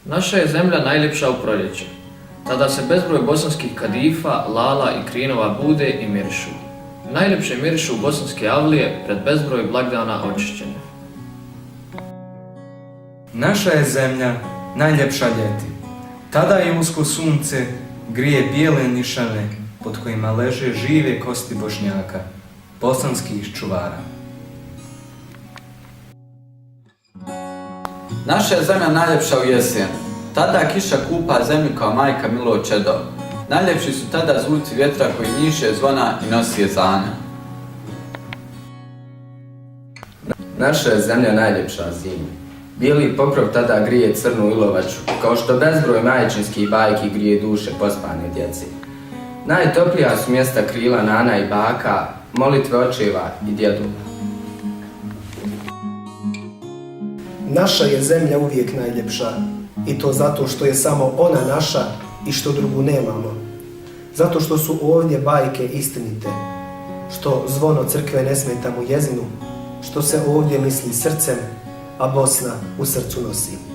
Naša je zemlja najljepša u proljeće. Tada se bezbroj bosanskih kadifa, lala i krinova bude i mirišu. Najljepše mirišu bosanske avlije pred bezbroj blagdana očišćenja. Naša je zemlja najljepša ljeti. Tada je usko sunce grije bijele nišane pod kojima leže žive kosti Bošnjaka, bosanskih čuvara. Naša je zemlja najljepša u jesen. Tada kiša kupa zemlju kao majka milo čedo. Najljepši su tada zvuci vjetra koji njiše zvona i nosi jezana. Naša je zemlja najljepša zimu. Bijeli pokrov tada grije crnu ilovaču, kao što bezbroj majčinskih bajki grije duše pospane djece. Najtoplija su mjesta krila nana i baka, molitve očeva i djedova. Naša je zemlja uvijek najljepša i to zato što je samo ona naša i što drugu nemamo. Zato što su ovdje bajke istinite, što zvono crkve ne smeta mu jezinu, što se ovdje misli srcem, a Bosna u srcu nosi.